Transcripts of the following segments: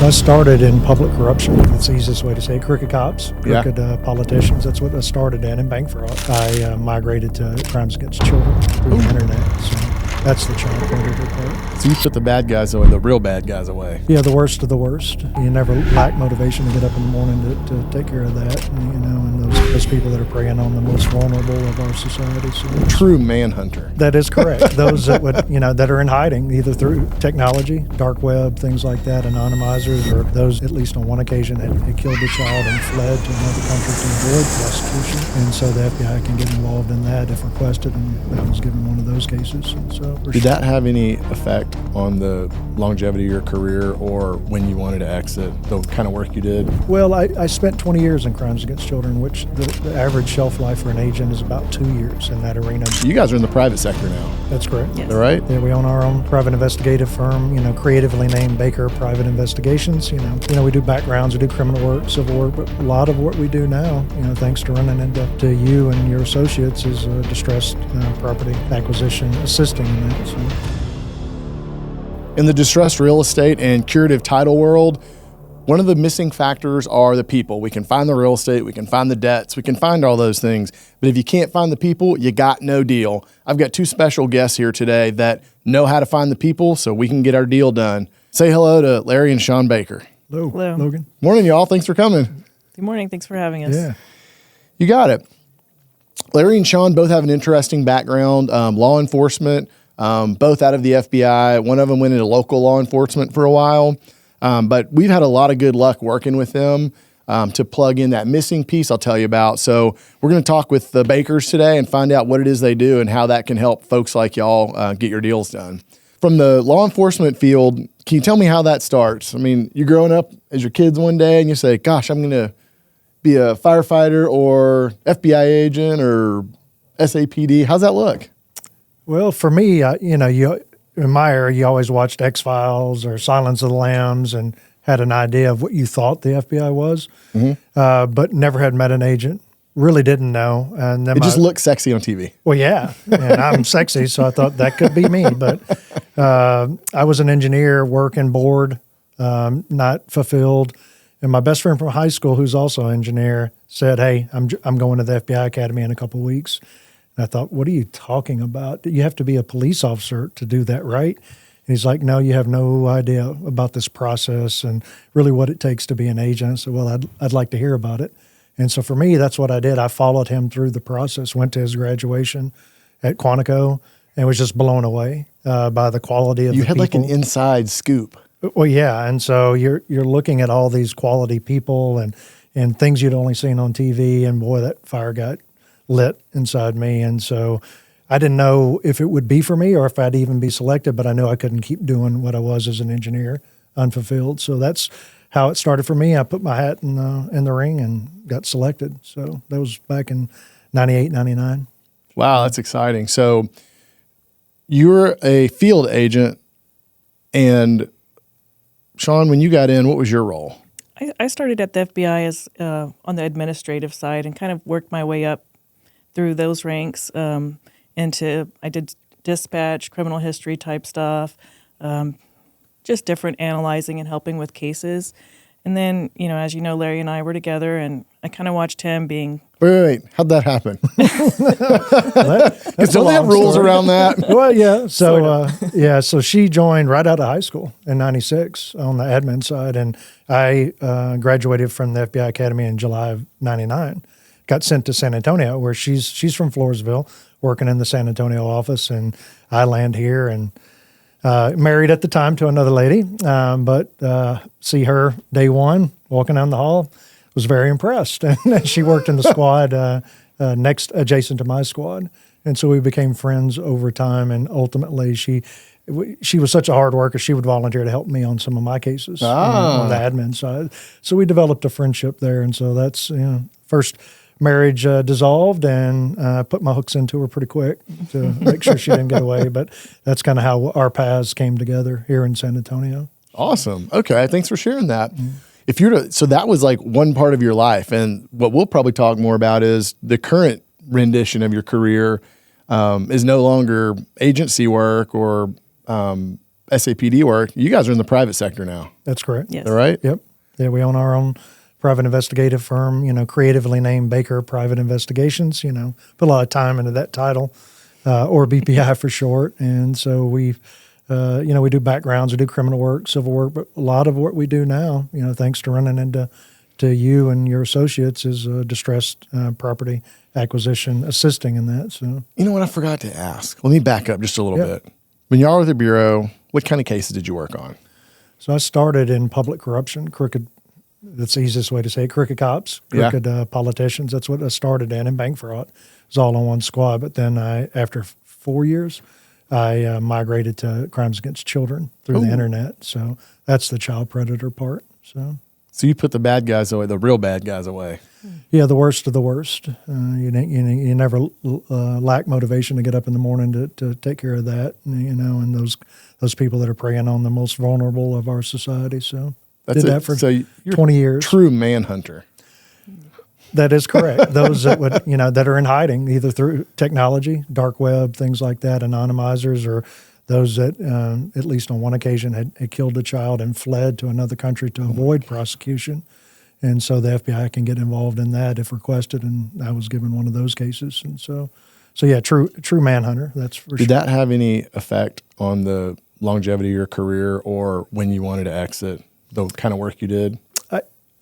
I started in public corruption. That's the easiest way to say it. Crooked cops, crooked politicians. That's what I started in bank fraud. I migrated to crimes against children through the internet. So that's the child predator part. So you put the bad guys away, the real bad guys away. Yeah, the worst of the worst. You never lack motivation to get up in the morning to take care of that. And those people that are preying on the most vulnerable of our society. So true manhunter. That is correct. Those that would, that are in hiding, either through technology, dark web, things like that, anonymizers, or those, at least on one occasion, had killed a child and fled to another country to avoid prosecution. And so the FBI can get involved in that if requested, and I was given one of those cases. And so did that have any effect on the longevity of your career or when you wanted to exit, the kind of work you did? Well, I spent 20 years in crimes against children, which the average shelf life for an agent is about 2 years in that arena. You guys are in the private sector now. That's correct. Yes. Is that right? Yeah, we own our own private investigative firm, creatively named Baker Private Investigations. We do backgrounds, we do criminal work, civil work, but a lot of what we do now, thanks to running into you and your associates, is distressed property acquisition, assisting in that. So. In the distressed real estate and curative title world, one of the missing factors are the people. We can find the real estate, we can find the debts, we can find all those things. But if you can't find the people, you got no deal. I've got two special guests here today that know how to find the people so we can get our deal done. Say hello to Larry and Sean Baker. Hello, Hello. Logan. Morning, y'all. Thanks for coming. Good morning. Thanks for having us. Yeah. You got it. Larry and Sean both have an interesting background, law enforcement, both out of the FBI. One of them went into local law enforcement for a while. But we've had a lot of good luck working with them to plug in that missing piece I'll tell you about. So we're going to talk with the Bakers today and find out what it is they do and how that can help folks like y'all get your deals done. From the law enforcement field, can you tell me how that starts? I mean, you're growing up as your kids one day and you say, gosh, I'm going to be a firefighter or FBI agent or SAPD. How's that look? Well, for me, in my era, you always watched X-Files or Silence of the Lambs and had an idea of what you thought the FBI was, but never had met an agent. Really didn't know. And then it just looked sexy on TV. Well, yeah, and I'm sexy, so I thought that could be me. But I was an engineer, working bored, not fulfilled. And my best friend from high school, who's also an engineer, said, "Hey, I'm going to the FBI Academy in a couple of weeks." And I thought, "What are you talking about? You have to be a police officer to do that, right?" And he's like, "No, you have no idea about this process and really what it takes to be an agent." I said, "Well, I'd like to hear about it." And so for me, that's what I did. I followed him through the process, went to his graduation at Quantico, and was just blown away by the quality of the people. You had like an inside scoop. Well, yeah, and so you're looking at all these quality people and things you'd only seen on TV, and boy, that fire got lit inside me. And so I didn't know if it would be for me or if I'd even be selected, but I knew I couldn't keep doing what I was as an engineer, unfulfilled. So that's how it started for me. I put my hat in the ring and got selected. So that was back in 98, 99. Wow, that's exciting. So you're a field agent, and Sean, when you got in, what was your role? I started at the FBI as on the administrative side and kind of worked my way up through those ranks I did dispatch, criminal history type stuff, just different analyzing and helping with cases. And then, as you know, Larry and I were together, and I kind of watched him being... Wait. How'd that happen? Because don't they have rules around that? Well, yeah. So, so she joined right out of high school in 96 on the admin side, and I graduated from the FBI Academy in July of 99. Got sent to San Antonio, where she's from Floresville, working in the San Antonio office, and I land here and... married at the time to another lady, but see her day one walking down the hall, was very impressed. And she worked in the squad next adjacent to my squad. And so we became friends over time. And ultimately, she was such a hard worker, she would volunteer to help me on some of my cases on the admin side. So we developed a friendship there. And so that's first marriage dissolved, and put my hooks into her pretty quick to make sure she didn't get away. But that's kind of how our paths came together here in San Antonio. Awesome. Okay, thanks for sharing that. So that was like one part of your life, and what we'll probably talk more about is the current rendition of your career is no longer agency work or SAPD work, you guys are in the private sector now. That's correct. Yes. Is that right? Yep. Yeah, we own our own private investigative firm, creatively named Baker Private Investigations, put a lot of time into that title, or BPI for short. And so we do backgrounds, we do criminal work, civil work, but a lot of what we do now, thanks to running into you and your associates, is distressed property acquisition, assisting in that. So, You know what I forgot to ask? Let me back up just a little Yeah. bit. When you are with the Bureau, what kind of cases did you work on? So I started in public corruption, crooked. That's the easiest way to say it. Crooked cops, crooked politicians. That's what I started in, and bank fraud. It was all on one squad. But then after 4 years, I migrated to crimes against children through the internet. So that's the child predator part. So you put the bad guys away, the real bad guys away. Yeah, the worst of the worst. You never lack motivation to get up in the morning to take care of that. And those people that are preying on the most vulnerable of our society. So did that for you're 20 years. True manhunter. That is correct. Those that would, that are in hiding, either through technology, dark web, things like that, anonymizers, or those that, at least on one occasion, had killed a child and fled to another country to avoid prosecution. And so the FBI can get involved in that if requested. And I was given one of those cases. And so yeah, true manhunter. That's for sure. Did that have any effect on the longevity of your career or when you wanted to exit the kind of work you did?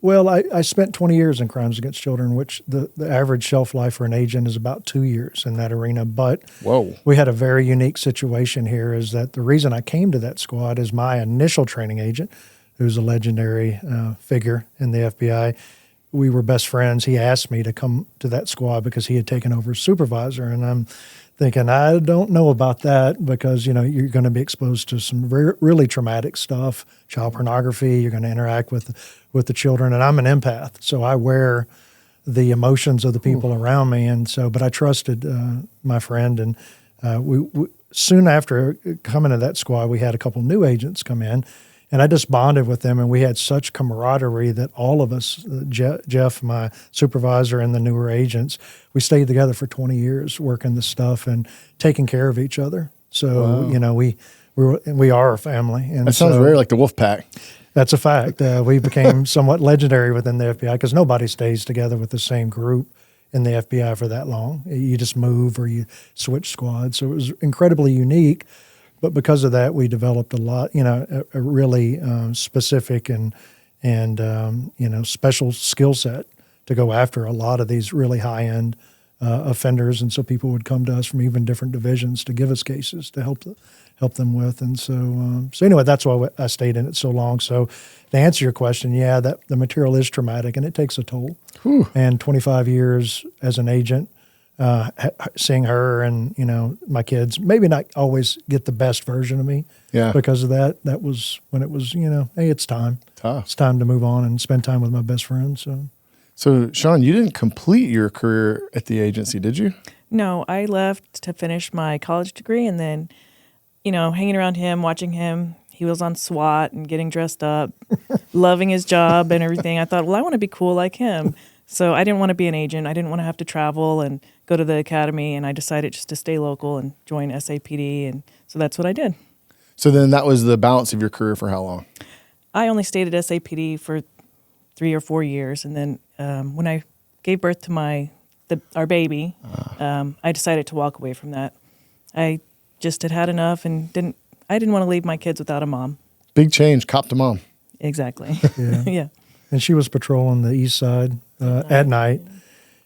I spent 20 years in crimes against children, which the average shelf life for an agent is about 2 years in that arena. But we had a very unique situation here, is that the reason I came to that squad is my initial training agent, who's a legendary figure in the FBI. We were best friends. He asked me to come to that squad because he had taken over as supervisor. And I'm thinking, I don't know about that, because, you're going to be exposed to some really traumatic stuff, child pornography. You're going to interact with the children. And I'm an empath, so I wear the emotions of the people around me. And so, but I trusted my friend. And we soon after coming to that squad, we had a couple new agents come in. And I just bonded with them, and we had such camaraderie that all of us, Jeff, my supervisor, and the newer agents, we stayed together for 20 years working the stuff and taking care of each other. So, we are a family. And that sounds very like the wolf pack. That's a fact. We became somewhat legendary within the FBI because nobody stays together with the same group in the FBI for that long. You just move or you switch squads. So it was incredibly unique. But because of that, we developed a lot, a really specific and special skill set to go after a lot of these really high-end offenders. And so people would come to us from even different divisions to give us cases to help them with. And so anyway, that's why I stayed in it so long. So to answer your question, that the material is traumatic and it takes a toll. Whew. And 25 years as an agent, seeing her and, my kids maybe not always get the best version of me because of that. That was when it was, hey, it's time. Tough. It's time to move on and spend time with my best friend. So Sean, you didn't complete your career at the agency, did you? No, I left to finish my college degree, and then, hanging around him, watching him. He was on SWAT and getting dressed up, loving his job and everything. I thought, well, I want to be cool like him. So I didn't want to be an agent. I didn't want to have to travel and go to the academy. And I decided just to stay local and join SAPD. And so that's what I did. So then that was the balance of your career for how long? I only stayed at SAPD for 3 or 4 years. And then when I gave birth to our baby, I decided to walk away from that. I just had enough and I didn't want to leave my kids without a mom. Big change, cop to mom. Exactly. Yeah. And she was patrolling the east side at night.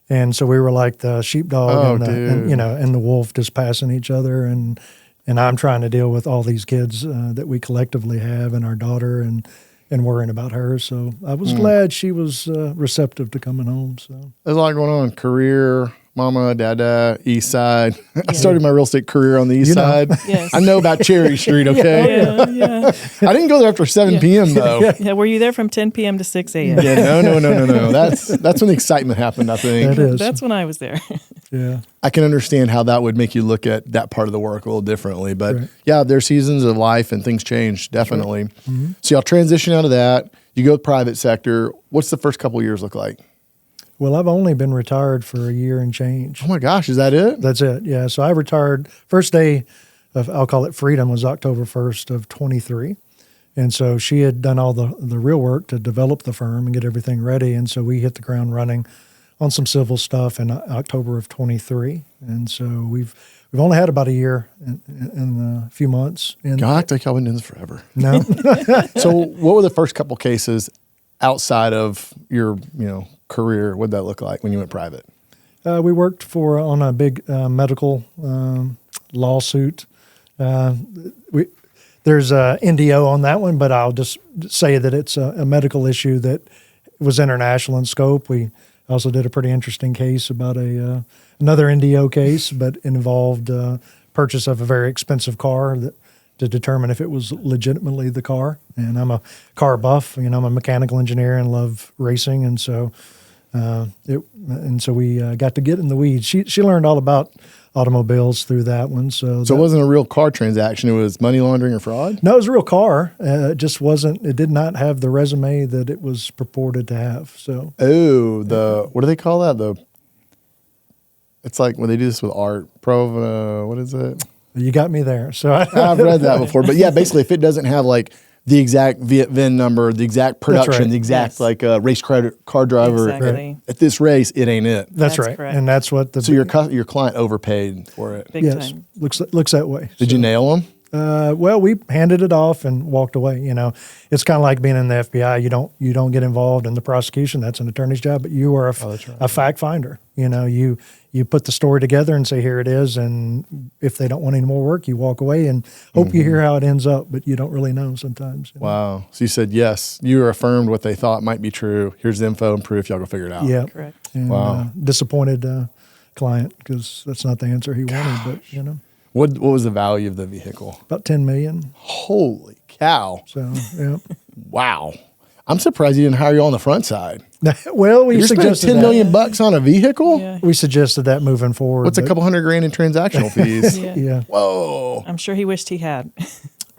And so we were like the sheepdog and the wolf just passing each other. And I'm trying to deal with all these kids that we collectively have and our daughter and worrying about her. So I was glad she was receptive to coming home. So there's a lot going on. Career, mama, dada, east side. I started my real estate career on the east side. Yes. I know about Cherry Street, okay? Yeah. I didn't go there after 7 p.m. though. Yeah, were you there from 10 p.m. to 6 a.m.? Yeah, no. That's when the excitement happened, I think. that is. That's when I was there. Yeah. I can understand how that would make you look at that part of the work a little differently. But Right. there's seasons of life and things change, definitely. Right. Mm-hmm. So y'all transition out of that. You go private sector. What's the first couple of years look like? Well, I've only been retired for a year and change. Oh my gosh, is that it? That's it. Yeah. So I retired first day I'll call it freedom, was October 1st of 23. And so she had done all the real work to develop the firm and get everything ready. And so we hit the ground running on some civil stuff in October of 23. And so we've only had about a year and a few months. And God, I think y'all been doing this forever. no, So what were the first couple cases outside of your, career? What'd that look like when you went private? we worked on a big medical lawsuit. There's a NDO on that one, but I'll just say that it's a medical issue that was international in scope. We also did a pretty interesting case about another NDO case, but it involved purchase of a very expensive car to determine if it was legitimately the car. And I'm a car buff. I'm a mechanical engineer and love racing, and so we got to get in the weeds. She learned all about automobiles through that one. So it wasn't a real car transaction. It was money laundering or fraud? No, it was a real car. It just wasn't. It did not have the resume that it was purported to have. So what do they call that? It's like when they do this with art. What is it? You got me there. So I've read that before. But yeah, basically, if it doesn't have like the exact VIN number, the exact production, right. the exact Yes. race car driver Exactly. at this race, it ain't it. that's That's right. correct. And that's what So your client overpaid for it. Big yes time. looks that way. Did you nail them? Well, we handed it off and walked away. It's kind of like being in the FBI. You don't get involved in the prosecution. That's an attorney's job. But you are a fact finder. You put the story together and say, here it is. And if they don't want any more work, you walk away and hope you hear how it ends up. But you don't really know sometimes. Wow. So you said yes. You affirmed what they thought might be true. Here's the info and proof. Y'all go figure it out. Yeah. Correct. And, Wow. Disappointed client because that's not the answer he wanted. But What was the value of the vehicle? about 10 million. Holy cow. So yeah. Wow. I'm surprised you didn't hire you on the front side. Well, we You're spending suggested $10 million bucks on a vehicle? Yeah. We suggested that moving forward. What's a but- couple $100,000 in transactional fees? Yeah. Yeah, Whoa. I'm sure he wished he had.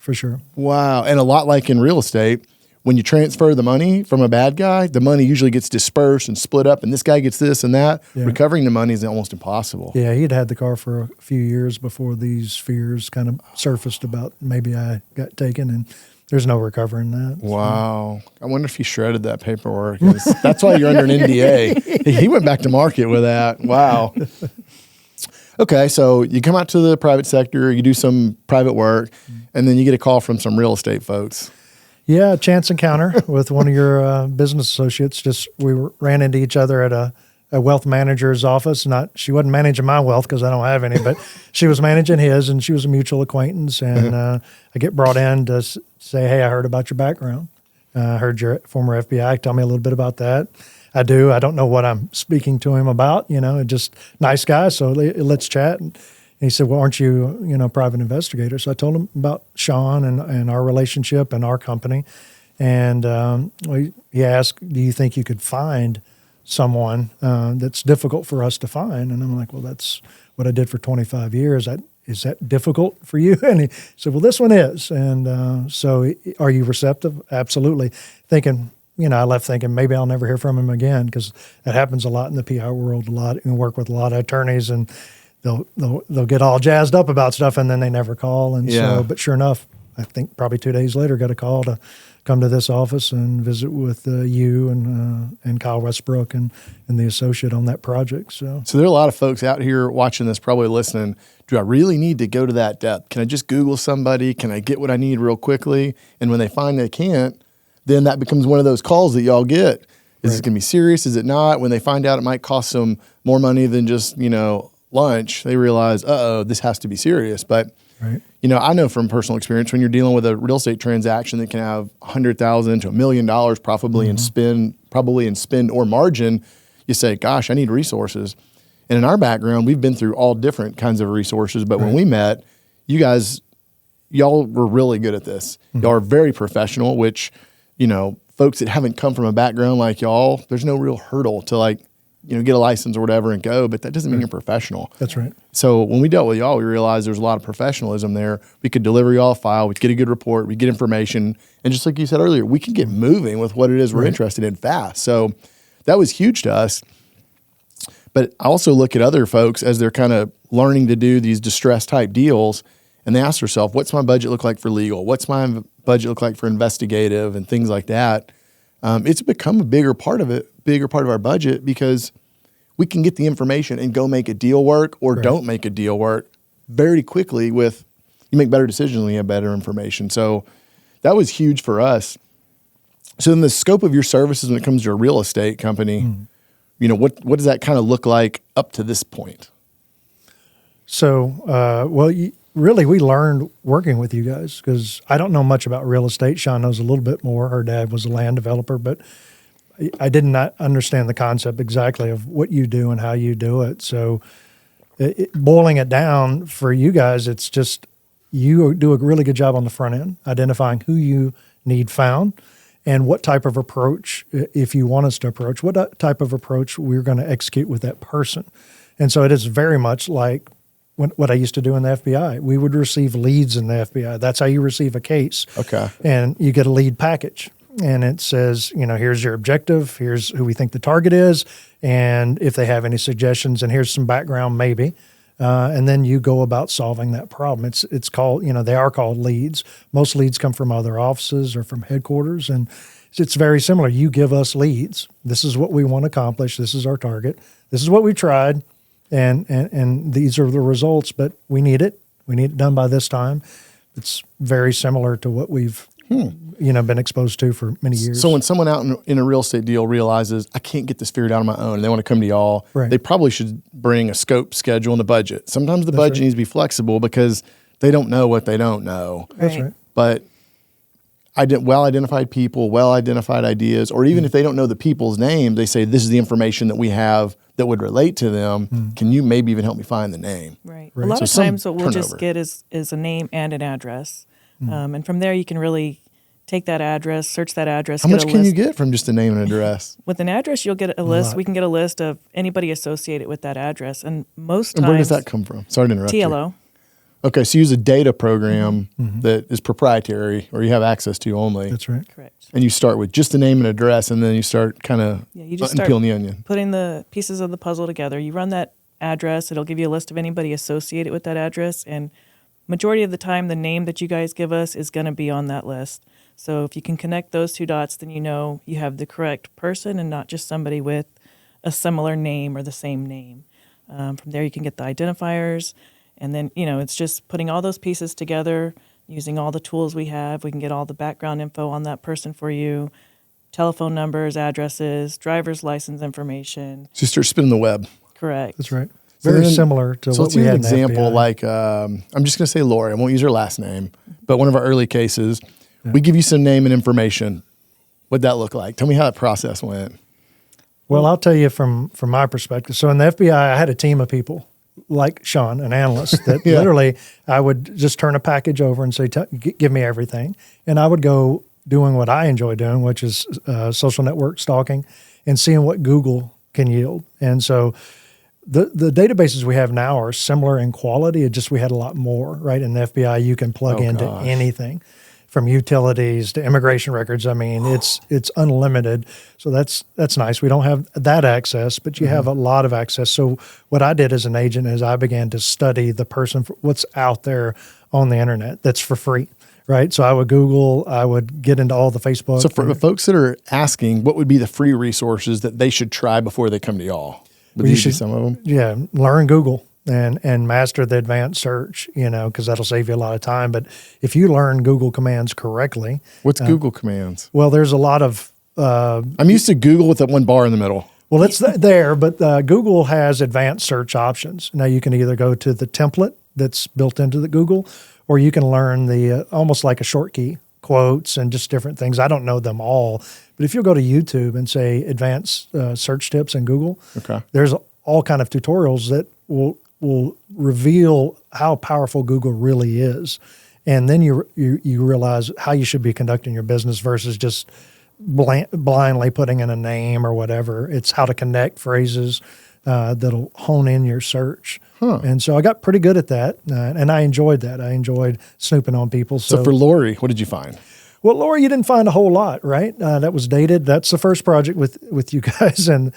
for sure. Wow. And a lot like in real estate, when you transfer the money from a bad guy, the money usually gets dispersed and split up, and this guy gets this and that. Yeah. Recovering the money is almost impossible. Yeah, he'd had the car for a few years before these fears kind of surfaced about maybe I got taken, and there's no recovering that. Wow. I wonder if he shredded that paperwork. That's why you're under an NDA. He went back to market with that. Wow. Okay, so you come out to the private sector, you do some private work, and then you get a call from some real estate folks. Yeah, a chance encounter with one of your business associates. Ran into each other at a wealth manager's office. She wasn't managing my wealth because I don't have any, but she was managing his, and she was a mutual acquaintance. And I get brought in to say, hey, I heard about your background. I heard you're former FBI. Tell me a little bit about that. I do. I don't know what I'm speaking to him about. Just nice guy. So let's chat. And he said, well, aren't you, a private investigator? So I told him about Sean and our relationship and our company. And he asked, do you think you could find someone that's difficult for us to find? And I'm like, well, that's what I did for 25 years. Is that difficult for you? And he said, well, this one is. And so are you receptive? Absolutely. Thinking, I left thinking maybe I'll never hear from him again, because that happens a lot in the PR world, and work with a lot of attorneys, and they'll get all jazzed up about stuff and then they never call. And Yeah. but sure enough, I think probably 2 days later, got a call to come to this office and visit with you and Kyle Westbrook and the associate on that project. So there are a lot of folks out here watching this, probably listening. Do I really need to go to that depth? Can I just Google somebody? Can I get what I need real quickly? And when they find they can't, then that becomes one of those calls that y'all get. Is this going to be serious? Is it not? When they find out it might cost them more money than just, lunch, they realize, this has to be serious. But, right. I know from personal experience, when you're dealing with a real estate transaction that can have $100,000 to $1 million probably in spend or margin, you say, gosh, I need resources. And in our background, we've been through all different kinds of resources. But when we met, y'all were really good at this. Y'all are very professional, which, folks that haven't come from a background like y'all, there's no real hurdle to get a license or whatever and go, but that doesn't mean you're professional. That's right. So when we dealt with y'all, we realized there's a lot of professionalism there. We could deliver y'all a file, we'd get a good report, we'd get information, and just like you said earlier, we could get moving with what it is we're interested in fast. So that was huge to us. But I also look at other folks as they're kind of learning to do these distress type deals, and they ask themselves, what's my budget look like for legal? What's my budget look like for investigative and things like that? It's become a bigger part of our budget because we can get the information and go make a deal work or don't make a deal work very quickly you make better decisions when you have better information. So that was huge for us. So in the scope of your services when it comes to a real estate company, what does that kind of look like up to this point? So, really, we learned working with you guys because I don't know much about real estate. Sean knows a little bit more. Her dad was a land developer, but I did not understand the concept exactly of what you do and how you do it. So boiling it down for you guys, it's just you do a really good job on the front end, identifying who you need found and what type of approach, if you want us to approach, what type of approach we're going to execute with that person. And so it is very much like what I used to do in the FBI. We would receive leads in the FBI. That's how you receive a case. Okay. And you get a lead package. And it says, here's your objective, here's who we think the target is, and if they have any suggestions, and here's some background maybe. And then you go about solving that problem. It's called, they are called leads. Most leads come from other offices or from headquarters, and it's very similar. You give us leads. This is what we want to accomplish. This is our target. This is what we tried, and these are the results, but we need it. We need it done by this time. It's very similar to what we've been exposed to for many years. So when someone out in a real estate deal realizes, I can't get this figured out on my own, and they want to come to y'all, they probably should bring a scope, schedule, and a budget. Sometimes the budget needs to be flexible because they don't know what they don't know. That's right. But well-identified people, well-identified ideas, or even if they don't know the people's name, they say, this is the information that we have that would relate to them. Can you maybe even help me find the name? Right. A lot of times what we'll just get is a name and an address. And from there, you can really take that address, search that address. How much can you get from just a name and address? With an address, you'll get a list. We can get a list of anybody associated with that address. And most times... And where does that come from? Sorry to interrupt TLO. You. Okay, so you use a data program that is proprietary or you have access to only. That's right. Correct. And you start with just the name and address, and then you start kind of peeling the onion. Putting the pieces of the puzzle together. You run that address. It'll give you a list of anybody associated with that address. And majority of the time, the name that you guys give us is going to be on that list. So if you can connect those two dots, then you know you have the correct person and not just somebody with a similar name or the same name. From there, you can get the identifiers. And then, it's just putting all those pieces together, using all the tools we have. We can get all the background info on that person for you, telephone numbers, addresses, driver's license information. So you start spinning the web. Correct. That's right. Very similar to what we had in the FBI. So let's use an example like, I'm just going to say Lori. I won't use her last name. But one of our early cases, we give you some name and information. What'd that look like? Tell me how that process went. Well, I'll tell you from my perspective. So in the FBI, I had a team of people like Sean, an analyst, that literally I would just turn a package over and say, give me everything. And I would go doing what I enjoy doing, which is social network stalking and seeing what Google can yield. And so the databases we have now are similar in quality. It just we had a lot more, right? In the FBI, you can plug into anything from utilities to immigration records. I mean, it's unlimited. So that's nice. We don't have that access, but you have a lot of access. So what I did as an agent is I began to study the person, for what's out there on the internet that's for free, right? So I would Google, I would get into all the Facebook. So for the folks that are asking, what would be the free resources that they should try before they come to y'all? Would you see some of them? Yeah, learn Google. And master the advanced search, because that'll save you a lot of time. But if you learn Google commands correctly. What's Google commands? Well, there's a lot of... I'm used to Google with that one bar in the middle. Well, it's there, but Google has advanced search options. Now, you can either go to the template that's built into the Google, or you can learn the almost like a short key, quotes and just different things. I don't know them all. But if you'll go to YouTube and say advanced search tips in Google, there's all kind of tutorials that will reveal how powerful Google really is. And then you realize how you should be conducting your business versus just blindly putting in a name or whatever. It's how to connect phrases that'll hone in your search. And so I got pretty good at that, and I enjoyed that. I enjoyed snooping on people. So for Lori, what did you find? Well, Laura, you didn't find a whole lot, right? That was dated. That's the first project with you guys, and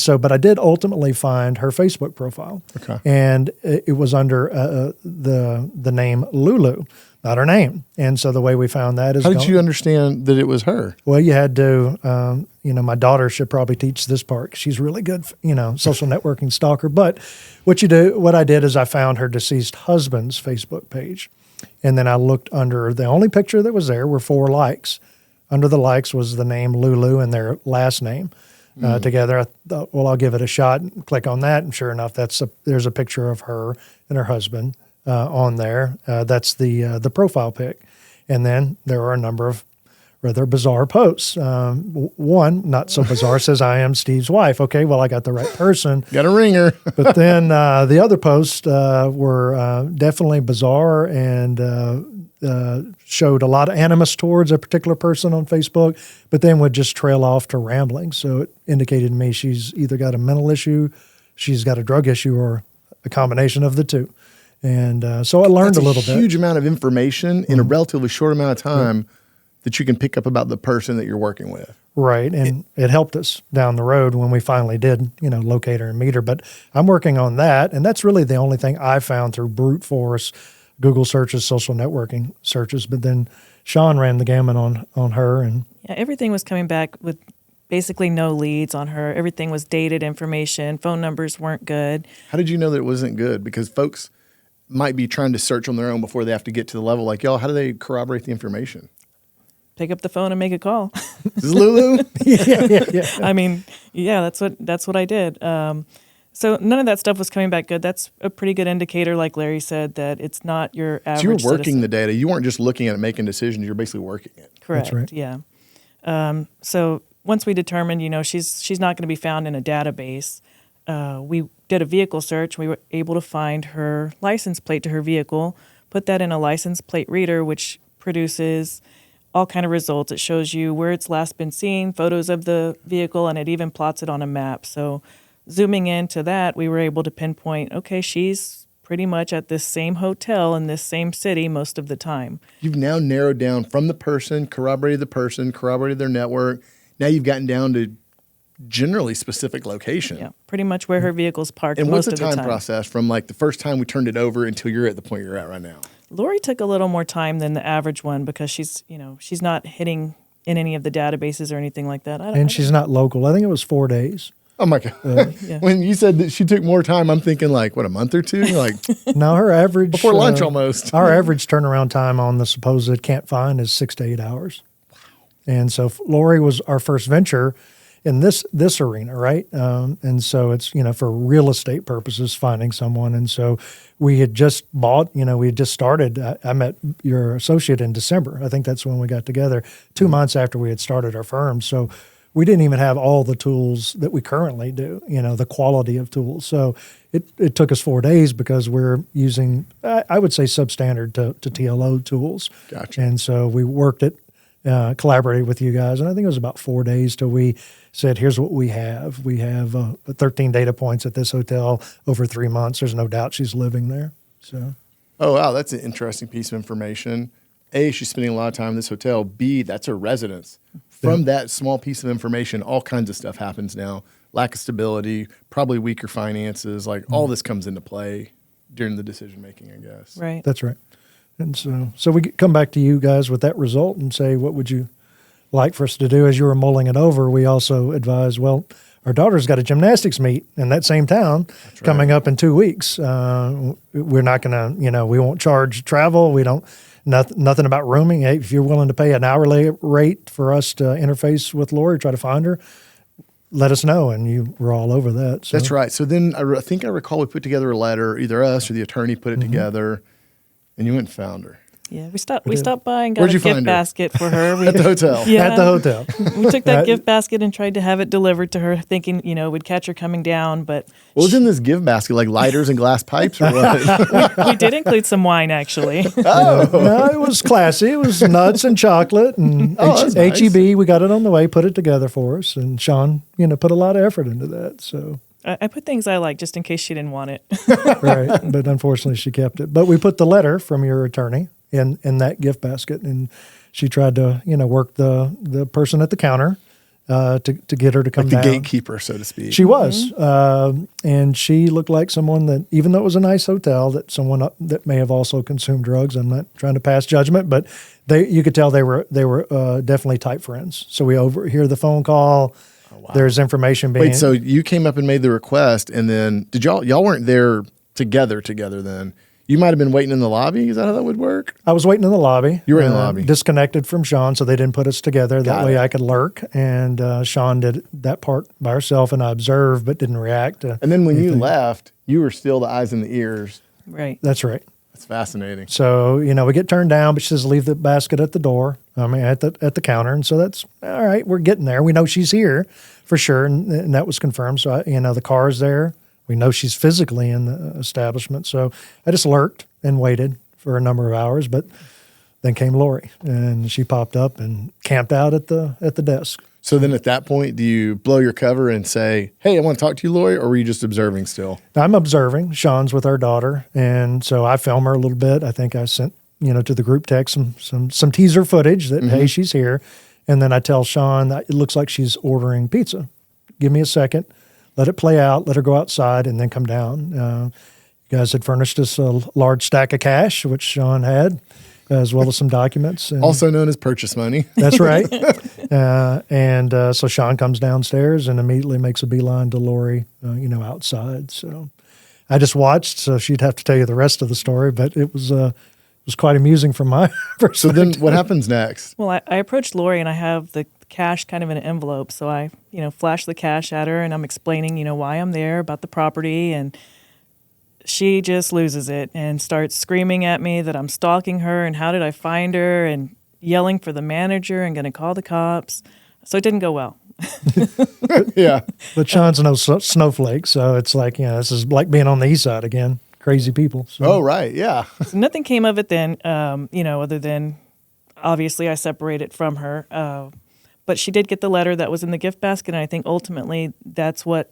so. But I did ultimately find her Facebook profile, Okay. and it was under the name Lulu, not her name. And so the way we found that is, How did you understand that it was her? well, you had to. My daughter should probably teach this part. 'Cause she's really good, social networking stalker. But what I did is I found her deceased husband's Facebook page. And then I looked under, the only picture that was there were 4 likes. Under the likes was the name Lulu and their last name together. I thought, well, I'll give it a shot and click on that. And sure enough, there's a picture of her and her husband on there. That's the profile pic. And then there are a number of rather bizarre posts. One, not so bizarre, says, "I am Steve's wife." Okay, well, I got the right person. Got a ringer. But then the other posts were definitely bizarre and showed a lot of animus towards a particular person on Facebook, but then would just trail off to rambling. So it indicated to me she's either got a mental issue, she's got a drug issue, or a combination of the two. And so I learned That's a little a bit. huge amount of information in a relatively short amount of time that you can pick up about the person that you're working with. Right, and it helped us down the road when we finally did, locate her and meet her. But I'm working on that, and that's really the only thing I found through brute force, Google searches, social networking searches. But then Sean ran the gamut on her, and Yeah, everything was coming back with basically no leads on her. Everything was dated information. Phone numbers weren't good. How did you know that it wasn't good? Because folks might be trying to search on their own before they have to get to the level like y'all. How do they corroborate the information? Pick up the phone and make a call. Is this Lulu? yeah. I mean, yeah, that's what I did. So none of that stuff was coming back good. That's a pretty good indicator, like Larry said, that it's not your average. So you were working citizen. the data. You weren't just looking at it, making decisions. You're basically working it. Correct. That's right. Yeah. So once we determined, she's not going to be found in a database, we did a vehicle search. We were able to find her license plate to her vehicle, put that in a license plate reader, which produces all kind of results. It shows you where it's last been seen, photos of the vehicle, and it even plots it on a map. So zooming into that, we were able to pinpoint, okay, she's pretty much at this same hotel in this same city most of the time. You've now narrowed down from the person, corroborated their network. Now you've gotten down to generally specific location. Yeah, pretty much where her vehicle's parked And what's most the of the time time. process from like the first time we turned it over until you're at the point you're at right now? Lori took a little more time than the average one because she's not hitting in any of the databases or anything like that. And she's not local. I think it was 4 days. Oh my God. Yeah. When you said that she took more time, I'm thinking like, what, a month or two? You're like Now her average before lunch almost. Our average turnaround time on the supposed can't find is 6 to 8 hours. Wow. And so Lori was our first venture in this arena, right? And so it's, for real estate purposes, finding someone. And so we had just bought, we had just started. I met your associate in December. I think that's when we got together, 2 months after we had started our firm. So we didn't even have all the tools that we currently do, the quality of tools. So it took us 4 days because we're using, I would say, substandard to TLO tools. Gotcha. And so we worked it, collaborated with you guys, and I think it was about 4 days till we said, here's what we have. We have 13 data points at this hotel over 3 months. There's no doubt she's living there. So, Oh, wow. That's an interesting piece of information. A, she's spending a lot of time in this hotel. B, that's her residence. From that small piece of information, all kinds of stuff happens now. Lack of stability, probably weaker finances, like all this comes into play during the decision making, I guess. Right. that's right. And so we come back to you guys with that result and say, what would you like for us to do? As you were mulling it over, we also advised, well, our daughter's got a gymnastics meet in that same town coming up in 2 weeks. We're not going to, we won't charge travel. We don't, nothing about rooming. Hey, if you're willing to pay an hourly rate for us to interface with Lori, try to find her, let us know. And you were all over that. So. That's right. So then I think I recall we put together a letter, either us or the attorney put it together, and you went and found her. Yeah, we stopped by and got Where'd a you gift find her? basket for her. At the hotel. Yeah. At the hotel. We took that gift basket and tried to have it delivered to her, thinking, we'd catch her coming down. But What was in this gift basket? Like lighters and glass pipes or what? we did include some wine, actually. No, it was classy. It was nuts and chocolate and that's nice. HEB. We got it on the way, put it together for us. And Sean, put a lot of effort into that. So, I put things I like just in case she didn't want it. right. But unfortunately, she kept it. But we put the letter from your attorney in that gift basket. And she tried to, work the person at the counter to get her to come Like the down. gatekeeper, so to speak. She was, and she looked like someone that, even though it was a nice hotel, that someone that may have also consumed drugs. I'm not trying to pass judgment, but you could tell they were definitely tight friends. So we overhear the phone call. Oh, wow. There's information being. Wait, so you came up and made the request, and then did y'all weren't there together then? You might have been waiting in the lobby. Is that how that would work? I was waiting in the lobby. You were in the lobby. Disconnected from Sean, so they didn't put us together. That way I could lurk. And Sean did that part by herself, and I observed but didn't react. And then when you left, you were still the eyes and the ears. Right. That's right. That's fascinating. So, we get turned down, but she says, leave the basket at the door, at the counter. And so that's, all right, we're getting there. We know she's here for sure, and that was confirmed. So, the car's there. We know she's physically in the establishment. So I just lurked and waited for a number of hours, but then came Lori, and she popped up and camped out at the desk. So then at that point, do you blow your cover and say, hey, I want to talk to you, Lori, or were you just observing still? I'm observing. Sean's with our daughter, and so I film her a little bit. I think I sent, to the group text some teaser footage that, hey, she's here. And then I tell Sean that it looks like she's ordering pizza. Give me a second. Let it play out, let her go outside, and then come down. You guys had furnished us a large stack of cash, which Sean had, as well as some documents. And also known as purchase money. That's right. So Sean comes downstairs and immediately makes a beeline to Lori, outside. So I just watched, so she'd have to tell you the rest of the story, but it was quite amusing from my perspective. So then what happens next? Well, I approached Lori, and I have the cash kind of in an envelope. So I, flash the cash at her, and I'm explaining, why I'm there, about the property. And she just loses it and starts screaming at me that I'm stalking her and how did I find her, and yelling for the manager and going to call the cops. So it didn't go well. Yeah. But Sean's no snowflake. So it's like, this is like being on the east side again. Crazy people. So. Oh, right. Yeah. So nothing came of it then, other than obviously I separated from her. But she did get the letter that was in the gift basket, and I think ultimately that's what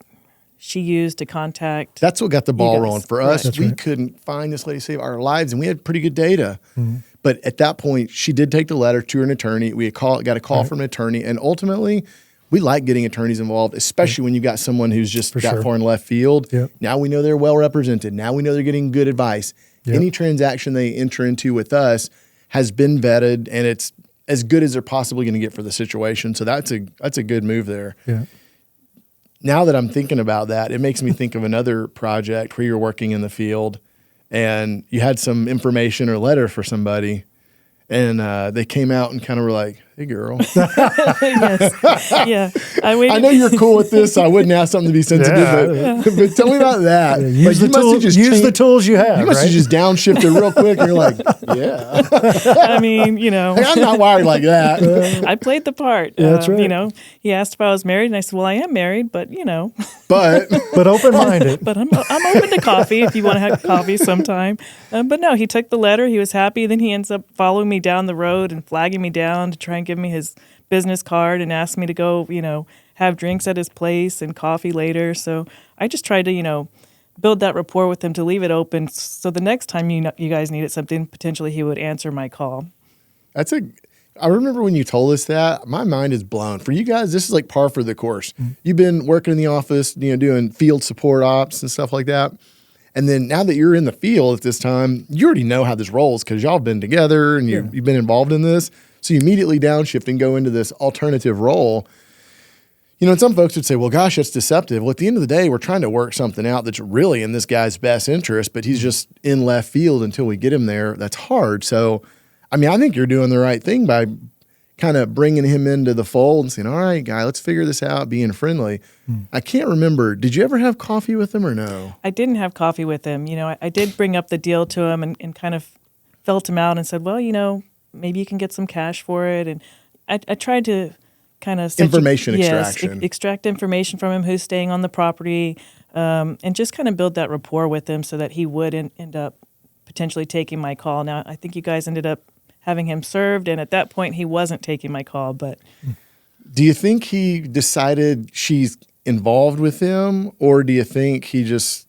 she used to contact. That's what got the ball rolling for us. Right. We couldn't find this lady to save our lives, and we had pretty good data. Mm-hmm. But at that point, she did take the letter to an attorney. We got a call from an attorney, and ultimately, we like getting attorneys involved, especially when you got someone who's just far in left field. Yep. Now we know they're well represented. Now we know they're getting good advice. Yep. Any transaction they enter into with us has been vetted, and it's as good as they're possibly going to get for the situation. So that's a good move there. Yeah. Now that I'm thinking about that, it makes me think of another project where you're working in the field and you had some information or letter for somebody, and they came out and kind of were like, hey, girl. Yes. Yeah. I know you're cool with this, so I wouldn't ask something to be sensitive, but tell me about that. Use the tools you have. You must have just downshifted real quick, and you're like, yeah. I mean, Hey, I'm not wired like that. I played the part. Yeah, that's right. He asked if I was married, and I said, well, I am married, but, But open-minded. But I'm open to coffee if you want to have coffee sometime. But no, he took the letter. He was happy. Then he ends up following me down the road and flagging me down to try and give me his business card and asked me to go, have drinks at his place and coffee later. So I just tried to, build that rapport with him to leave it open. So the next time you guys needed something, potentially he would answer my call. I remember when you told us that, my mind is blown. For you guys, this is like par for the course. Mm-hmm. You've been working in the office, doing field support ops and stuff like that. And then now that you're in the field at this time, you already know how this rolls because y'all have been together and you've been involved in this. So you immediately downshift and go into this alternative role. And some folks would say, well, gosh, that's deceptive. Well, at the end of the day, we're trying to work something out that's really in this guy's best interest, but he's just in left field until we get him there. That's hard. So, I think you're doing the right thing by kind of bringing him into the fold and saying, all right, guy, let's figure this out, being friendly. I can't remember. Did you ever have coffee with him or no? I didn't have coffee with him. I did bring up the deal to him and kind of felt him out and said, well, maybe you can get some cash for it. And I tried to kind of extraction. Extract information from him, who's staying on the property, and just kind of build that rapport with him so that he would end up potentially taking my call. Now, I think you guys ended up having him served, and at that point, he wasn't taking my call. But do you think he decided she's involved with him, or do you think he just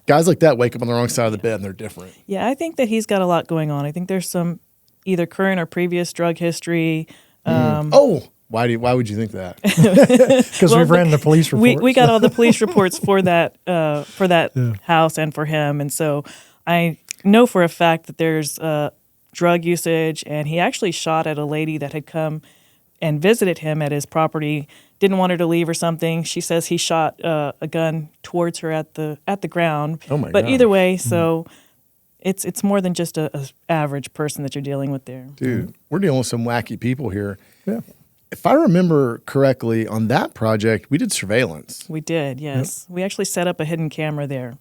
guys like that wake up on the wrong side of the bed and they're different? Yeah, I think that he's got a lot going on. I think there's some either current or previous drug history. Why would you think that? Because we've ran the police reports. We got all the police reports for that house and for him, and so I know for a fact that there's drug usage, and he actually shot at a lady that had come and visited him at his property. Didn't want her to leave or something. She says he shot a gun towards her at the ground. Oh my But God. either way, so it's more than just a average person that you're dealing with there. Dude, we're dealing with some wacky people here. Yeah. If I remember correctly, on that project, we did surveillance. We did, yes. We actually set up a hidden camera there.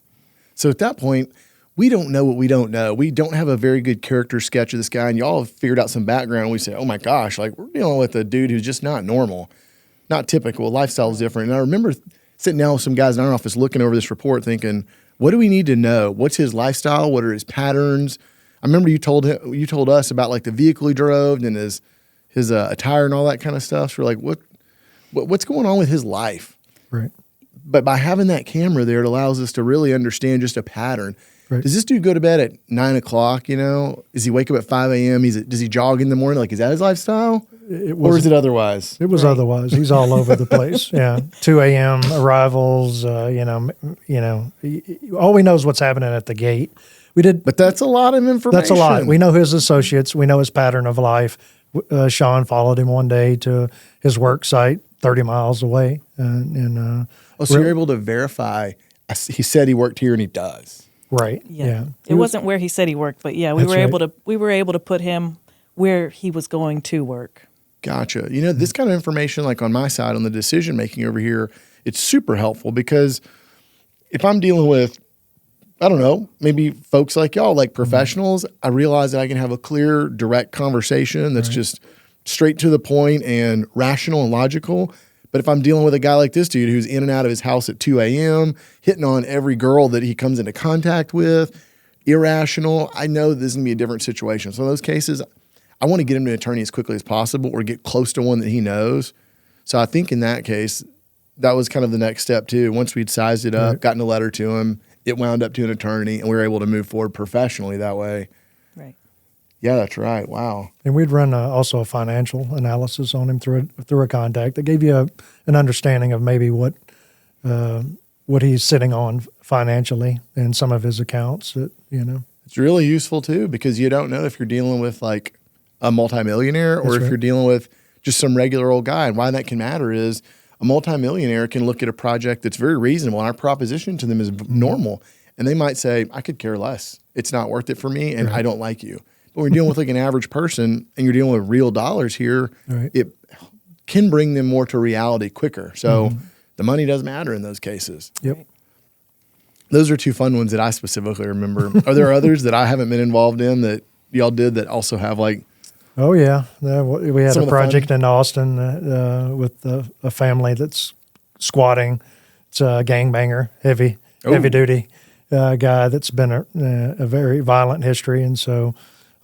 So at that point, we don't know what we don't know. We don't have a very good character sketch of this guy, and y'all have figured out some background. And we say, oh my gosh, like we're dealing with a dude who's just not normal, not typical. Lifestyle is different. And I remember sitting down with some guys in our office looking over this report thinking, what do we need to know? What's his lifestyle? What are his patterns? I remember you told us about like the vehicle he drove and his attire and all that kind of stuff. So we're like, what's going on with his life? Right. But by having that camera there, it allows us to really understand just a pattern. Right. Does this dude go to bed at 9 o'clock? You know, does he wake up at 5 a.m.? Does he jog in the morning? Like, is that his lifestyle? Or is it otherwise? It was otherwise. He's all over the place. Yeah, 2 a.m. arrivals. All we know is what's happening at the gate. But that's a lot of information. That's a lot. We know his associates. We know his pattern of life. Sean followed him one day to his work site, 30 miles away, so you're able to verify. He said he worked here, and he does. Right. Yeah. Yeah. It wasn't where he said he worked, but yeah, we were able to put him where he was going to work. Gotcha. You know, this kind of information, like on my side, on the decision making over here, it's super helpful because if I'm dealing with, I don't know, maybe folks like y'all, like professionals, I realize that I can have a clear, direct conversation that's just straight to the point and rational and logical. But if I'm dealing with a guy like this dude who's in and out of his house at 2 a.m., hitting on every girl that he comes into contact with, irrational, I know this is going to be a different situation. So in those cases, I want to get him to an attorney as quickly as possible or get close to one that he knows. So I think in that case, that was kind of the next step too. Once we'd sized it up, gotten a letter to him, it wound up to an attorney, and we were able to move forward professionally that way. Right. Yeah, that's right. Wow. And we'd run also a financial analysis on him through a contact that gave you an understanding of maybe what he's sitting on financially and some of his accounts. It's really useful too because you don't know if you're dealing with like a multimillionaire or if you're dealing with just some regular old guy. And why that can matter is a multimillionaire can look at a project that's very reasonable, and our proposition to them is normal, and they might say, "I could care less. It's not worth it for me, and I don't like you." But when you're dealing with like an average person and you're dealing with real dollars here, it can bring them more to reality quicker. So the money does matter in those cases. Yep. Those are two fun ones that I specifically remember. Are there others that I haven't been involved in that y'all did that also have like? Oh yeah, we had Some a of the project fun- in Austin with a family that's squatting. It's a gangbanger, heavy duty guy that's been a very violent history, and so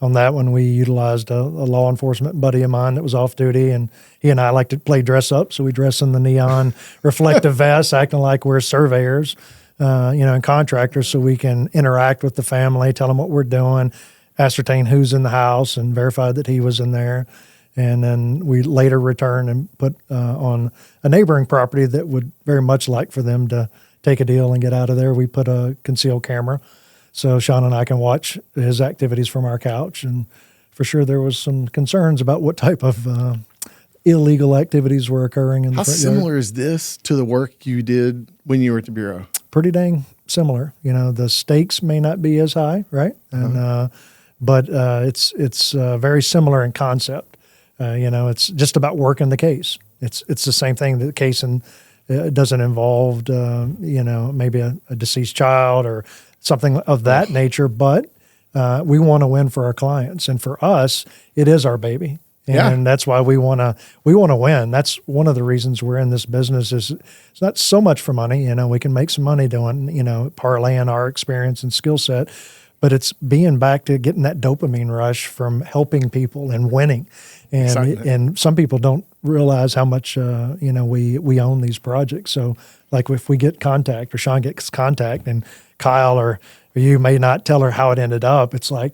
on that one we utilized a law enforcement buddy of mine that was off duty, and he and I like to play dress up, so we dress in the neon reflective vests, acting like we're surveyors, and contractors, so we can interact with the family, tell them what we're doing, ascertain who's in the house, and verify that he was in there. And then we later return and put on a neighboring property that would very much like for them to take a deal and get out of there. We put a concealed camera so Sean and I can watch his activities from our couch. And for sure there was some concerns about what type of illegal activities were occurring in the How front yard. similar is this to the work you did when you were at the Bureau? Pretty dang similar. The stakes may not be as high, right? And but it's very similar in concept. It's just about working the case. It's the same thing. The case doesn't involve maybe a deceased child or something of that nature. But we want to win for our clients, and for us, it is our baby. And that's why we want to win. That's one of the reasons we're in this business. Is it's not so much for money. We can make some money doing parlaying our experience and skill set, but it's being back to getting that dopamine rush from helping people and winning. And some people don't realize how much we own these projects. So like if we get contact or Sean gets contact and Kyle or you may not tell her how it ended up, it's like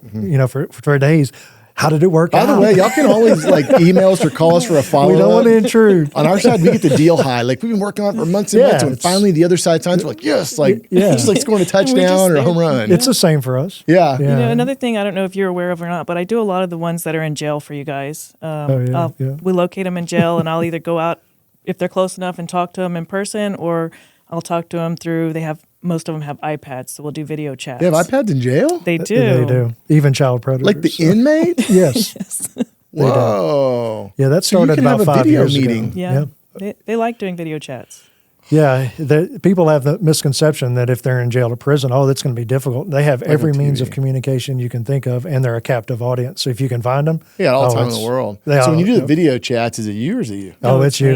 for days. How did it work By out? the way, y'all can always email us or call us for a follow-up. we don't want to intrude. On our side, we get the deal high. We've been working on it for months and months. And when finally the other side signs, we're like, yes, it's like scoring a touchdown or a home run. It's the same for us. Yeah. Another thing I don't know if you're aware of or not, but I do a lot of the ones that are in jail for you guys. We locate them in jail, and I'll either go out if they're close enough and talk to them in person, or I'll talk to them through. Most of them have iPads, so we'll do video chats. They have iPads in jail? They do. They do. Even child predators. Like the inmate? Yes. Whoa. Yeah, that started about 5 years meeting. ago. Yeah. They like doing video chats. Yeah, people have the misconception that if they're in jail or prison, that's going to be difficult. They have every means of communication you can think of, and they're a captive audience. So if you can find them, all the time in the world. So when you do the video chats, is it you or is it you? Oh, it's you.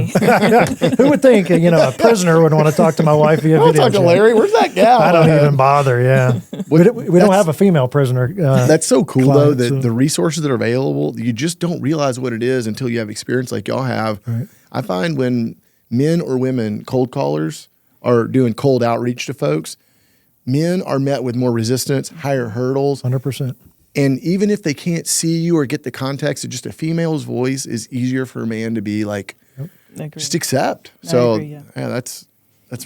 Who would think a prisoner would want to talk to my wife via video talk chat? to Larry. Where's that gal? I don't even bother. Yeah, we don't have a female prisoner. That's so cool client, though that the resources that are available, you just don't realize what it is until you have experience like y'all have. Right. I find when men or women cold callers are doing cold outreach to folks, men are met with more resistance, higher hurdles. 100%. And even if they can't see you or get the context of just a female's voice, is easier for a man to be just accept. So that's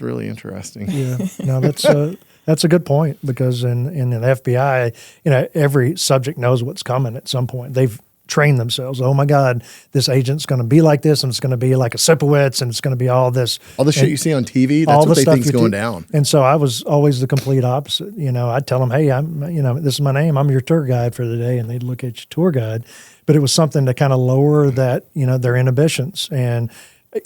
really interesting. Yeah, no, that's a good point, because in the FBI, every subject knows what's coming at some point. They've train themselves. Oh my God, this agent's going to be like this, and it's going to be like a Sipowicz, and it's going to be all this. All the shit you see on TV, that's what they think's going down. And so I was always the complete opposite. I'd tell them, hey, this is my name. I'm your tour guide for the day, and they'd look at your tour guide. But it was something to kind of lower that, their inhibitions, and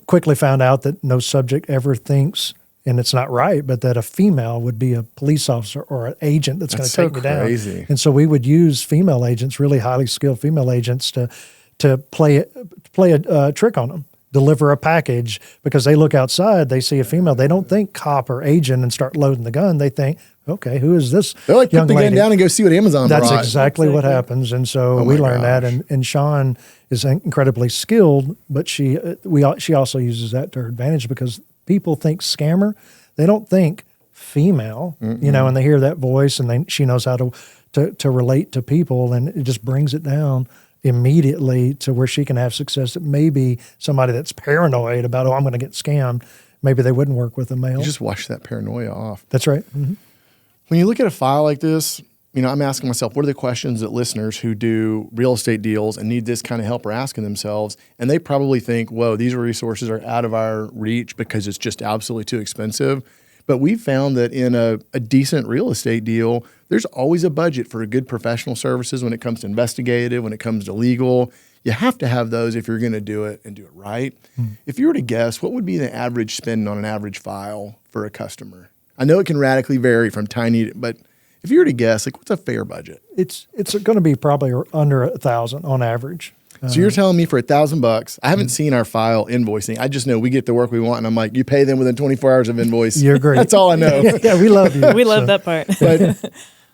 quickly found out that no subject ever thinks, and it's not right, but that a female would be a police officer or an agent that's going to take me down. And so we would use female agents, really highly skilled female agents, to play a trick on them, deliver a package, because they look outside, they see a female, they don't think cop or agent and start loading the gun. They think, okay, who is this? They're like, young put the lady? gun down and go see what Amazon That's brought. exactly what happens. And so we learned that, and Sean is incredibly skilled, but she also uses that to her advantage, because people think scammer. They don't think female, and they hear that voice, and she knows how to relate to people, and it just brings it down immediately to where she can have success. That maybe somebody that's paranoid about, I'm going to get scammed, maybe they wouldn't work with a male. You just wash that paranoia off. That's right. Mm-hmm. When you look at a file like this, I'm asking myself, what are the questions that listeners who do real estate deals and need this kind of help are asking themselves? And they probably think, whoa, these resources are out of our reach because it's just absolutely too expensive. But we've found that in a decent real estate deal, there's always a budget for good professional services when it comes to investigative, when it comes to legal. You have to have those if you're going to do it and do it right. If you were to guess, what would be the average spend on an average file for a customer? I know it can radically vary from tiny, but if you were to guess, what's a fair budget? It's going to be probably under $1,000 on average. So you're telling me for $1,000, I haven't seen our file invoicing. I just know we get the work we want, and I'm like, you pay them within 24 hours of invoice. You're great. That's all I know. Yeah, we love you. We love that part. But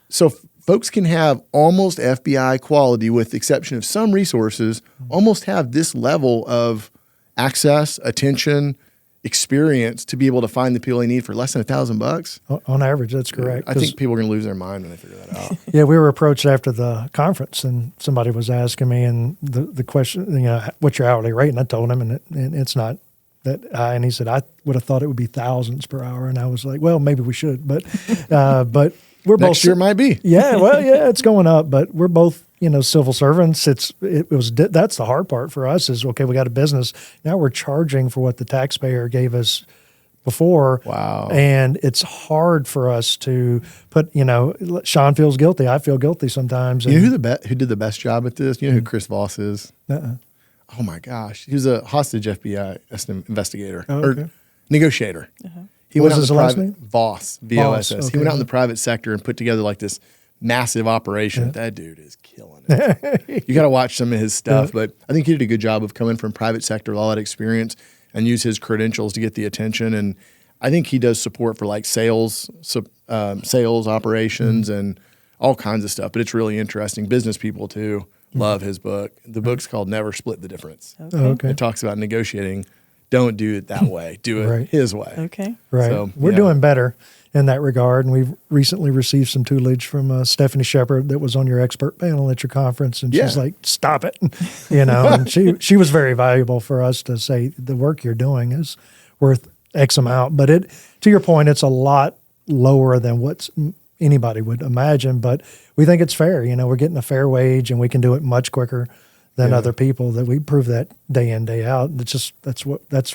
so folks can have almost FBI quality, with the exception of some resources, almost have this level of access, attention, experience to be able to find the people they need for less than $1,000. On average, that's correct. I think people are going to lose their mind when they figure that out. Yeah, we were approached after the conference, and somebody was asking me, and the question, what's your hourly rate? And I told him, and it's not that high. And he said, I would have thought it would be thousands per hour. And I was like, well, maybe we should, but we're both. Next year might be. Yeah, well, yeah, it's going up, but we're both, civil servants. That's the hard part for us is, okay, we got a business. Now we're charging for what the taxpayer gave us before. Wow. And it's hard for us to put, Sean feels guilty. I feel guilty sometimes. You know who did the best job at this? You know who Chris Voss is? Uh-uh. Oh my gosh. He was a hostage FBI investigator or negotiator. Uh-huh. He What went was out his in last the name? Voss, V-O-S-S. Voss, He went out in okay. the private sector and put together this massive operation. That dude is killing it. You got to watch some of his stuff, but I think he did a good job of coming from private sector, all that experience, and use his credentials to get the attention. And I think he does support for sales operations and all kinds of stuff. But it's really interesting. Business people too love his book. The book's called Never Split the Difference. Okay. It talks about negotiating. don't do it that way. Do it Right. his way. Okay. Right. So, We're yeah. doing better in that regard. And we've recently received some tutelage from Stephanie Shepard that was on your expert panel at your conference. And she's Yeah. like, stop it. And she was very valuable for us to say the work you're doing is worth X amount. But to your point, it's a lot lower than what anybody would imagine. But we think it's fair. We're getting a fair wage and we can do it much quicker than other people. That we prove that day in, day out. It's just that's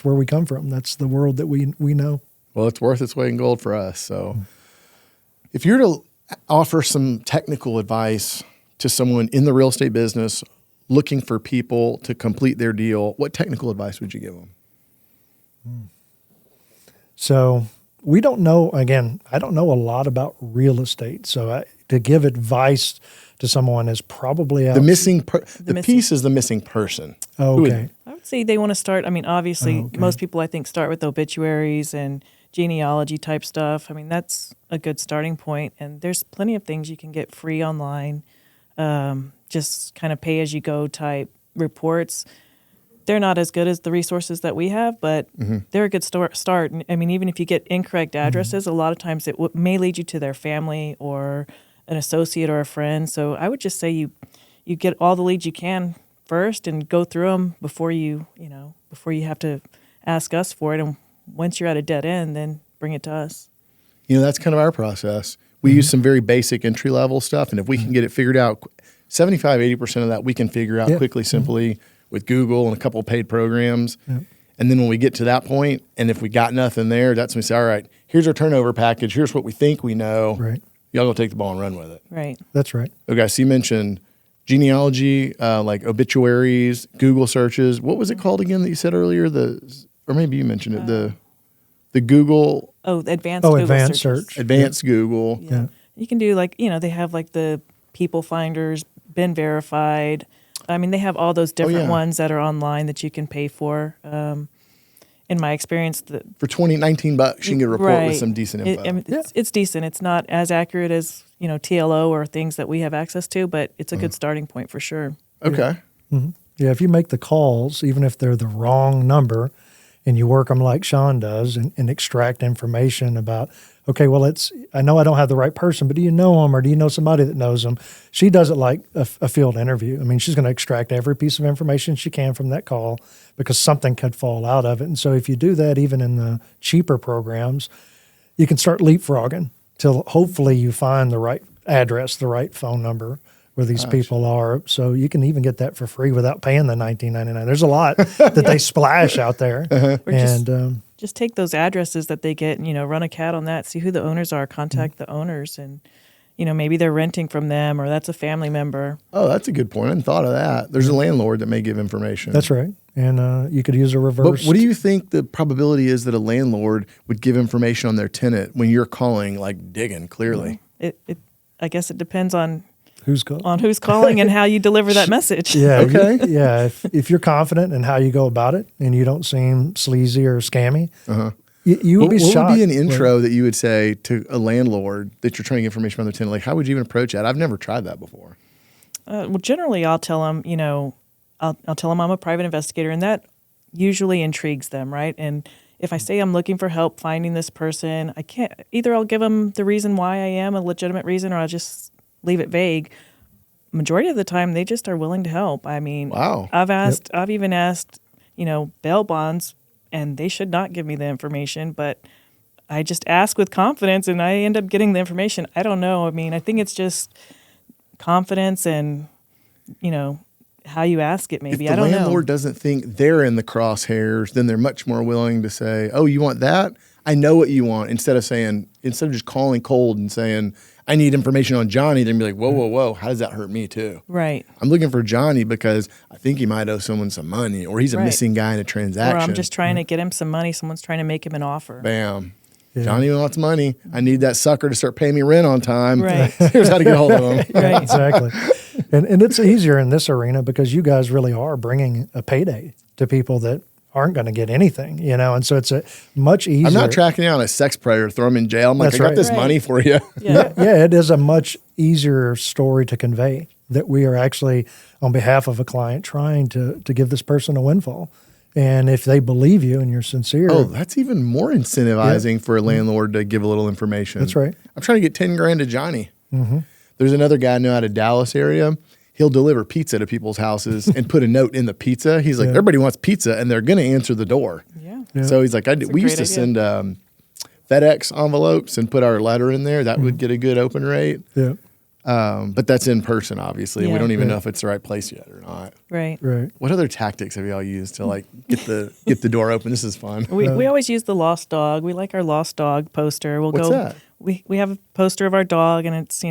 where we come from. That's the world that we know. Well, it's worth its weight in gold for us. So if you're to offer some technical advice to someone in the real estate business looking for people to complete their deal, what technical advice would you give them? So we don't know, again, I don't know a lot about real estate. So to give advice to someone is probably out. The piece is the missing person. Oh, okay. I would say they want to start. I mean, obviously, most people I think start with obituaries and genealogy type stuff. I mean, that's a good starting point. And there's plenty of things you can get free online, just kind of pay as you go type reports. They're not as good as the resources that we have, but they're a good start. I mean, even if you get incorrect addresses, a lot of times it may lead you to their family or an associate or a friend. So I would just say you get all the leads you can first and go through them before you have to ask us for it. And once you're at a dead end, then bring it to us. That's kind of our process. We use some very basic entry level stuff. And if we can get it figured out, 75, 80% of that we can figure out quickly, simply with Google and a couple of paid programs. Yep. And then when we get to that point, and if we got nothing there, that's when we say, all right, here's our turnover package. Here's what we think we know. Right. Y'all go take the ball and run with it. Right. That's right. Okay, so you mentioned genealogy, like obituaries, Google searches. What was it called again that you said earlier? Or maybe you mentioned it. The Google. Oh, advanced Google advanced searches. search. Advanced Google. Yeah. You can do they have like the people finders, been verified. I mean, they have all those different ones that are online that you can pay for. In my experience, for $19, you can get a report with some decent info. It's decent. It's not as accurate as TLO or things that we have access to, but it's a good starting point for sure. Okay. Yeah, if you make the calls, even if they're the wrong number, and you work them like Sean does and extract information about, okay, well, I know I don't have the right person, but do you know them or do you know somebody that knows them? She does it like a field interview. I mean, she's going to extract every piece of information she can from that call because something could fall out of it. And so if you do that, even in the cheaper programs, you can start leapfrogging till hopefully you find the right address, the right phone number where these people are. So you can even get that for free without paying the $19.99. There's a lot that they splash out there. And just take those addresses that they get and, run a CAD on that, see who the owners are, contact the owners, and, maybe they're renting from them or that's a family member. Oh, that's a good point. I hadn't thought of that. There's a landlord that may give information. that's right. And you could use a reverse. But what do you think the probability is that a landlord would give information on their tenant when you're calling, like digging, clearly? I guess it depends on who's calling? on who's calling and how you deliver that message. Yeah. Okay. If you're confident in how you go about it and you don't seem sleazy or scammy, you would be shocked. What would be an intro that you would say to a landlord that you're trying to get information from their tenant? Like, how would you even approach that? I've never tried that before. Well, generally, I'll tell them, I'll tell them I'm a private investigator, and that usually intrigues them, right? And if I say I'm looking for help finding this person, I'll give them the reason why I am, a legitimate reason, or I'll just leave it vague. Majority of the time, they just are willing to help. I mean, Wow. I've even asked, bail bonds, and they should not give me the information, but I just ask with confidence, and I end up getting the information. I don't know. I mean, I think it's just confidence and, how you ask it maybe. If I don't the know. landlord doesn't think they're in the crosshairs, then they're much more willing to say, oh, you want that? I know what you want. Instead of just calling cold and saying, I need information on Johnny, then be like, whoa, how does that hurt me too? Right. I'm looking for Johnny because I think he might owe someone some money, or he's a missing guy in a transaction. Or I'm just trying to get him some money. Someone's trying to make him an offer. Bam. Yeah. Johnny wants money. I need that sucker to start paying me rent on time. Right. Here's how to get a hold of him. Right. Exactly. And it's easier in this arena because you guys really are bringing a payday to people that aren't going to get anything, and so it's a much easier. I'm not tracking down a sex predator, throw him in jail. I'm like, That's I got right. this Right. money for you. Yeah. Yeah, it is a much easier story to convey that we are actually, on behalf of a client, trying to give this person a windfall. And if they believe you and you're sincere, Oh, that's even more incentivizing for a landlord to give a little information. That's right. I'm trying to get 10 grand to Johnny. There's another guy I know out of Dallas area. He'll deliver pizza to people's houses and put a note in the pizza. He's like, everybody wants pizza, and they're going to answer the door. Yeah. So he's like, we used to send FedEx envelopes and put our letter in there. That would get a good open rate. Yeah. But that's in person, obviously. Yeah. We don't even know if it's the right place yet or not. Right. Right. What other tactics have y'all used to like get the door open? This is fun. We always use the lost dog. We like our lost dog poster. What's that? We have a poster of our dog, and it's,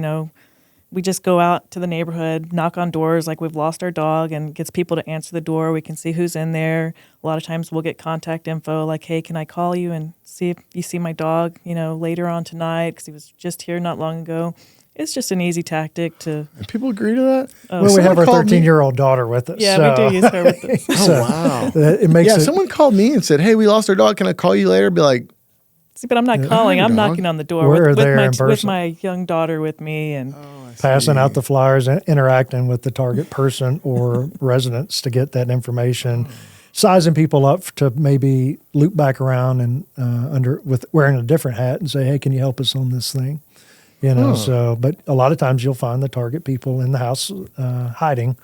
we just go out to the neighborhood, knock on doors like we've lost our dog, and gets people to answer the door. We can see who's in there. A lot of times we'll get contact info like, hey, can I call you and see if you see my dog, later on tonight, because he was just here not long ago. It's just an easy tactic to. And people agree to that? Well, we have our 13-year-old daughter with us. Yeah, so. we do use her with us. Oh, wow. It makes it. Someone called me and said, hey, we lost our dog. Can I call you later? Be like, See, but I'm not calling. I'm knocking on the door We're there in with person. my young daughter with me, and passing out the flyers and interacting with the target person or residents to get that information, sizing people up to maybe loop back around and with wearing a different hat and say, hey, can you help us on this thing? So, but a lot of times you'll find the target people in the house hiding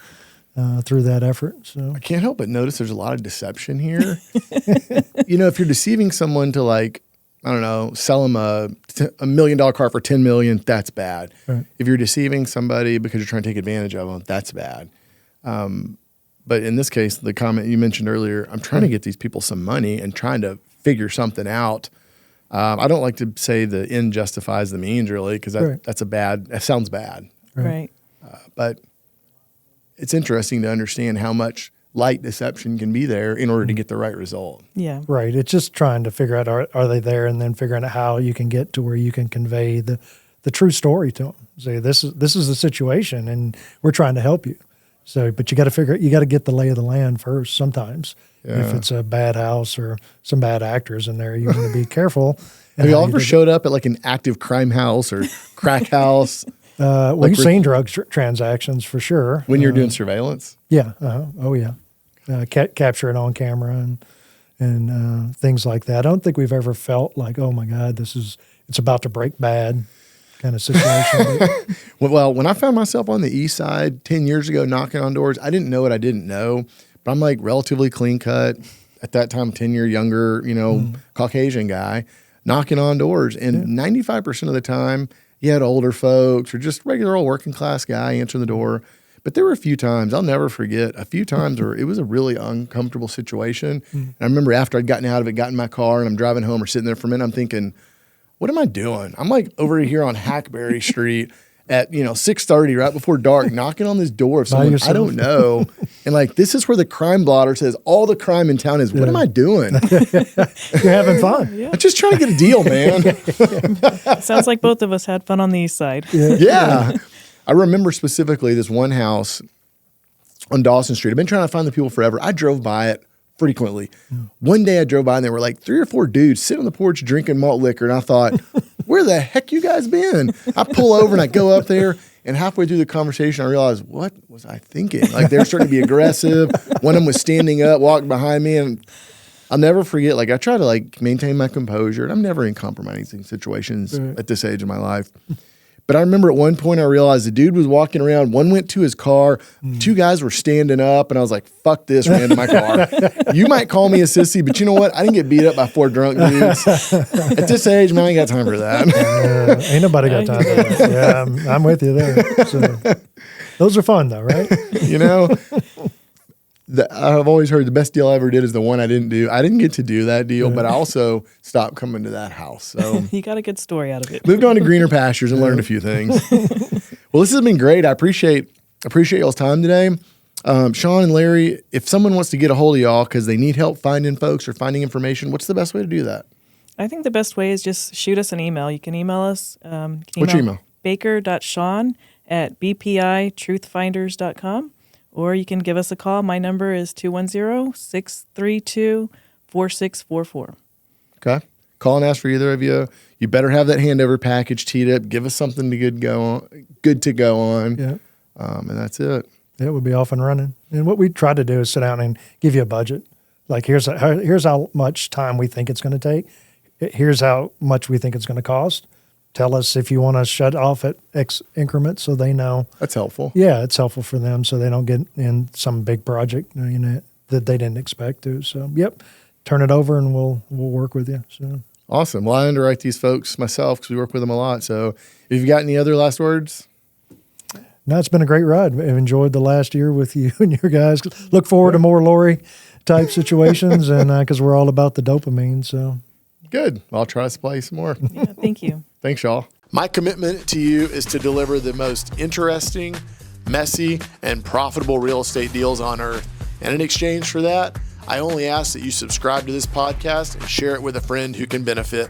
through that effort. So I can't help but notice there's a lot of deception here. If you're deceiving someone to like, I don't know, sell them a $1 million car for $10 million, that's bad. Right. If you're deceiving somebody because you're trying to take advantage of them, that's bad. But in this case, the comment you mentioned earlier, I'm trying to get these people some money and trying to figure something out. I don't like to say the end justifies the means, really, because that sounds bad. right. But it's interesting to understand how much light deception can be there in order to get the right result. Yeah. right, it's just trying to figure out are they there, and then figuring out how you can get to where you can convey the true story to them. Say this is the situation, and we're trying to help you. So, but you got to get the lay of the land first. Sometimes, if it's a bad house or some bad actors in there, you want to be careful. Have you all ever showed up at like an active crime house or crack house? We've seen drug transactions for sure. When you're doing surveillance? Yeah. Oh, yeah. Capture it on camera and things like that. I don't think we've ever felt like, oh my God, it's about to break bad kind of situation. Well, when I found myself on the east side 10 years ago knocking on doors, I didn't know what I didn't know, but I'm like relatively clean cut. At that time, 10-year younger, Caucasian guy knocking on doors. And 95% of the time, you had older folks or just regular old working class guy answering the door. But there were a few times, I'll never forget, where it was a really uncomfortable situation. And I remember after I'd gotten out of it, got in my car, and I'm driving home or sitting there for a minute, I'm thinking, what am I doing? I'm like over here on Hackberry Street at 6:30, right before dark, knocking on this door of someone I don't know. And like, this is where the crime blotter says all the crime in town is. What am I doing? You're having fun. Yeah. I'm just trying to get a deal, man. Sounds like both of us had fun on the east side. Yeah. I remember specifically this one house on Dawson Street. I've been trying to find the people forever. I drove by it frequently. One day I drove by and there were like 3 or 4 dudes sitting on the porch drinking malt liquor. And I thought, where the heck you guys been? I pull over and I go up there, and halfway through the conversation, I realized, what was I thinking? Like, they're starting to be aggressive. One of them was standing up, walking behind me, and I'll never forget, like, I try to like maintain my composure, and I'm never in compromising situations at this age of my life. But I remember at one point I realized the dude was walking around. One went to his car. 2 guys were standing up, and I was like, fuck this, ran to my car. You might call me a sissy, but you know what? I didn't get beat up by 4 drunk dudes. At this age, man, I ain't got time for that. Ain't nobody got time for that. Yeah, I'm with you there. So, those are fun though, right? I've always heard the best deal I ever did is the one I didn't do. I didn't get to do that deal, but I also stopped coming to that house. So You got a good story out of it. moved on to greener pastures and learned a few things. Well, this has been great. I appreciate y'all's time today. Sean and Larry, if someone wants to get a hold of y'all because they need help finding folks or finding information, what's the best way to do that? I think the best way is just shoot us an email. You can email us. What's your email? baker.sean@bpitruthfinders.com. Or you can give us a call. My number is 210-632-4644. Okay. Call and ask for either of you. You better have that handover package teed up. Give us something good to go on. Yeah. And that's it. Yeah, we'll be off and running. And what we try to do is sit down and give you a budget Like, here's how much time we think it's going to take. Here's how much we think it's going to cost. Tell us if you want to shut off at X increments so they know. That's helpful. Yeah, it's helpful for them so they don't get in some big project that they didn't expect to. So, yep, turn it over and we'll work with you. So Awesome. Well, I underwrite these folks myself because we work with them a lot. So if you've got any other last words? No, it's been a great ride. I've enjoyed the last year with you and your guys. Look forward to more Lori type situations, and because we're all about the dopamine. So Good. I'll try to supply you some more. Yeah, thank you. Thanks, y'all. My commitment to you is to deliver the most interesting, messy, and profitable real estate deals on earth. And in exchange for that, I only ask that you subscribe to this podcast and share it with a friend who can benefit.